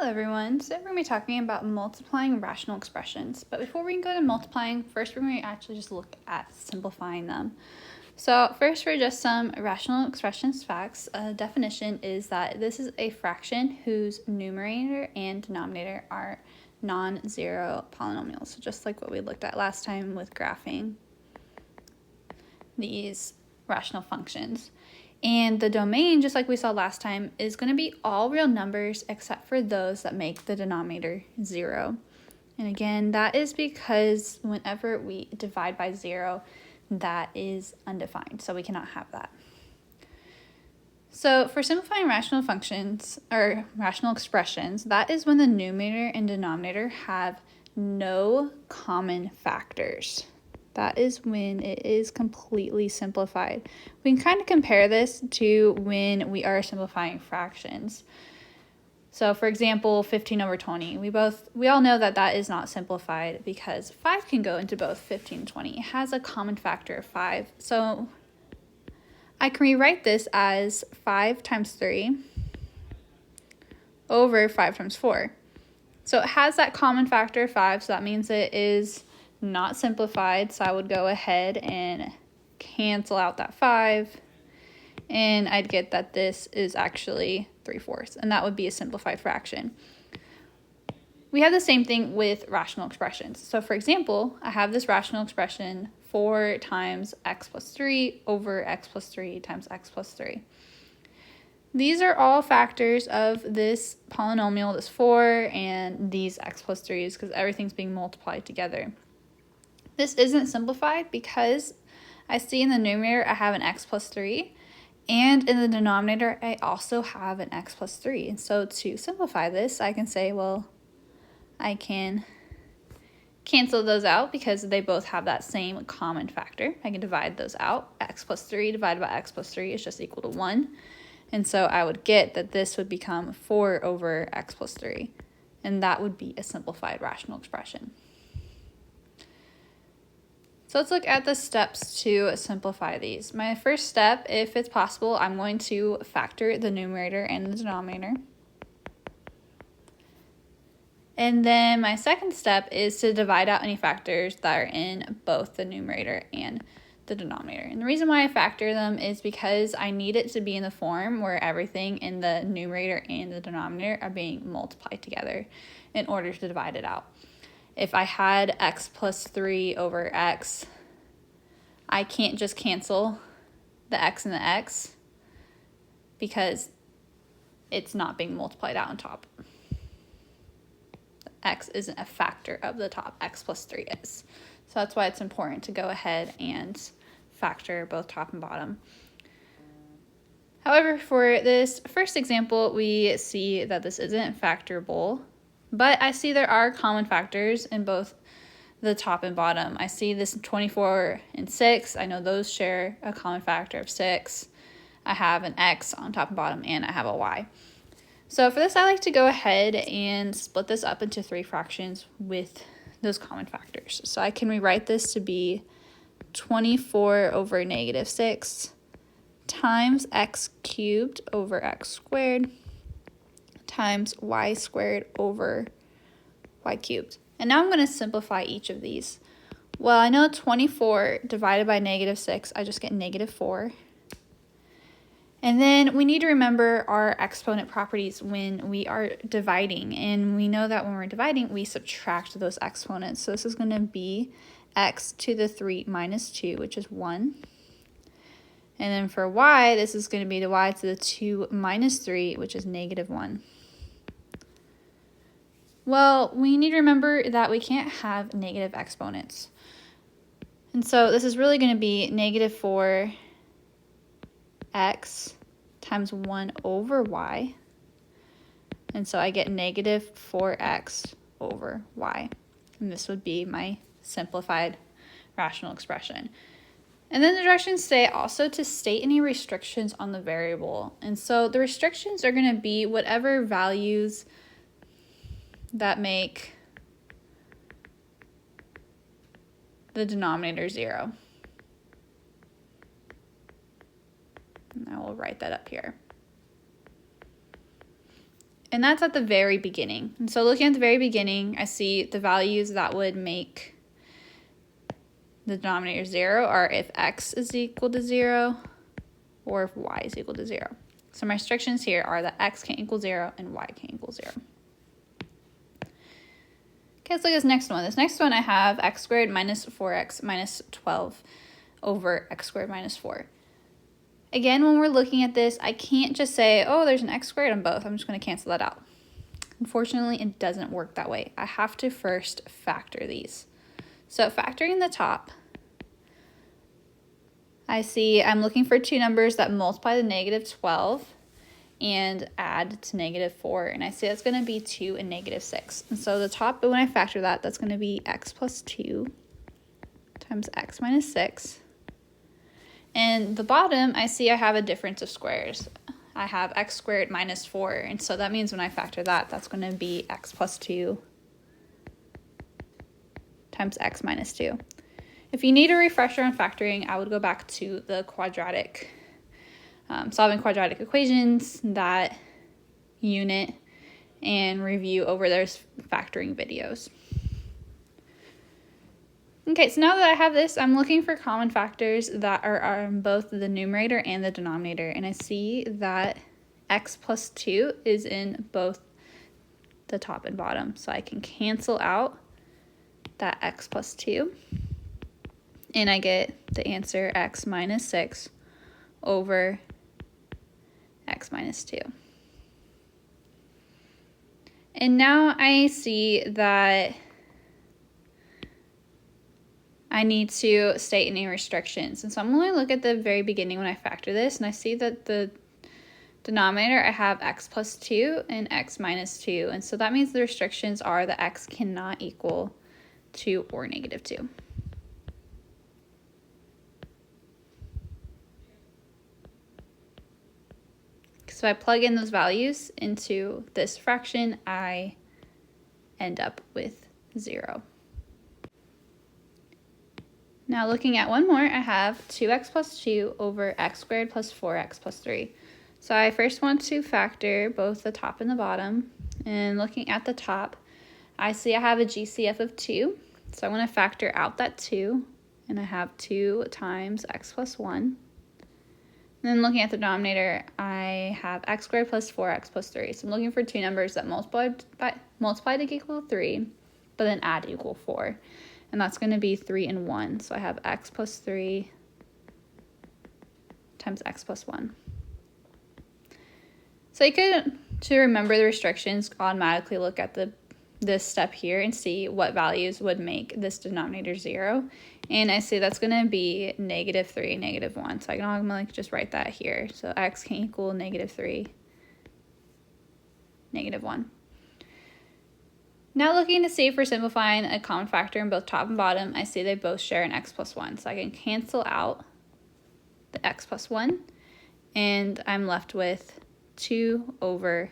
Hello everyone, today we're going to be talking about multiplying rational expressions, but before we can go to multiplying, first we're going to actually just look at simplifying them. So first for just some rational expressions facts, a definition is that this is a fraction whose numerator and denominator are non-zero polynomials, so just like what we looked at last time with graphing these rational functions. And the domain, just like we saw last time, is going to be all real numbers except for those that make the denominator 0. And again, that is because whenever we divide by 0, that is undefined, so we cannot have that. So for simplifying rational functions, or rational expressions, that is when the numerator and denominator have no common factors. That is when it is completely simplified. We can kind of compare this to when we are simplifying fractions. So for example, 15 over 20. We all know that that is not simplified because 5 can go into both 15 and 20. It has a common factor of 5. So I can rewrite this as 5 times 3 over 5 times 4. So it has that common factor of 5, so that means it is not simplified, so I would go ahead and cancel out that 5, and I'd get that this is actually 3/4, and that would be a simplified fraction. We have the same thing with rational expressions. So for example, I have this rational expression 4 times x plus 3 over x plus 3 times x plus 3. These are all factors of this polynomial, this 4, and these x plus 3's, because everything's being multiplied together. This isn't simplified because I see in the numerator I have an x plus 3, and in the denominator I also have an x plus 3. And so to simplify this, I can say, well, I can cancel those out because they both have that same common factor. I can divide those out. X plus 3 divided by x plus 3 is just equal to 1. And so I would get that this would become 4 over x plus 3. And that would be a simplified rational expression. So let's look at the steps to simplify these. My first step, if it's possible, I'm going to factor the numerator and the denominator. And then my second step is to divide out any factors that are in both the numerator and the denominator. And the reason why I factor them is because I need it to be in the form where everything in the numerator and the denominator are being multiplied together in order to divide it out. If I had x plus 3 over x, I can't just cancel the x and the x because it's not being multiplied out on top. X isn't a factor of the top, x plus 3 is. So that's why it's important to go ahead and factor both top and bottom. However, for this first example, we see that this isn't factorable, but I see there are common factors in both the top and bottom. I see this 24 and 6. I know those share a common factor of 6. I have an x on top and bottom, and I have a y. So for this, I like to go ahead and split this up into 3 fractions with those common factors. So I can rewrite this to be 24 over negative 6 times x cubed over x squared times y squared over y cubed. And now I'm going to simplify each of these. Well, I know 24 divided by negative 6, I just get negative 4. And then we need to remember our exponent properties when we are dividing. And we know that when we're dividing, we subtract those exponents. So this is going to be x to the 3 minus 2, which is 1. And then for y, this is going to be the y to the 2 minus 3, which is negative 1. Well, we need to remember that we can't have negative exponents. And so this is really going to be negative 4x times 1 over y. And so I get negative 4x over y. And this would be my simplified rational expression. And then the directions say also to state any restrictions on the variable. And so the restrictions are going to be whatever values that make the denominator 0. And I will write that up here. And that's at the very beginning. And so looking at the very beginning, I see the values that would make the denominator 0 are if x is equal to 0 or if y is equal to 0. So my restrictions here are that x can't equal 0 and y can't equal 0. Okay, let's look at this next one. This next one I have x squared minus 4x minus 12 over x squared minus 4. Again, when we're looking at this, I can't just say, oh, there's an x squared on both. I'm just going to cancel that out. Unfortunately, it doesn't work that way. I have to first factor these. So factoring the top, I see I'm looking for two numbers that multiply to negative 12 and add to negative 4. And I see that's going to be 2 and negative 6. And so the top, when I factor that, that's going to be x plus 2 times x minus 6. And the bottom, I see I have a difference of squares. I have x squared minus 4. And so that means when I factor that, that's going to be x plus 2 times x minus 2. If you need a refresher on factoring, I would go back to the quadratic, solving quadratic equations, that unit, and review over those factoring videos. Okay, so now that I have this, I'm looking for common factors that are on both the numerator and the denominator, and I see that x plus 2 is in both the top and bottom. So I can cancel out that x plus 2, and I get the answer x minus 6 over x minus 2. And now I see that I need to state any restrictions. And so I'm going to look at the very beginning when I factor this, and I see that the denominator, I have x plus 2 and x minus 2. And so that means the restrictions are that x cannot equal 2 or negative 2. So I plug in those values into this fraction, I end up with 0. Now looking at one more, I have 2x plus 2 over x squared plus 4x plus 3. So I first want to factor both the top and the bottom. And looking at the top, I see I have a GCF of 2. So I want to factor out that 2, and I have 2 times x plus 1. And then looking at the denominator, I have x squared plus 4x plus 3. So I'm looking for two numbers that multiply to equal 3, but then add to equal 4. And that's going to be 3 and 1. So I have x plus 3 times x plus 1. So you could, to remember the restrictions, automatically look at this step here and see what values would make this denominator 0. And I see that's going to be negative 3, negative 1. So I can automatically just write that here. So x can equal negative 3, negative 1. Now looking to see if we're simplifying a common factor in both top and bottom, I see they both share an x plus 1. So I can cancel out the x plus 1, and I'm left with 2 over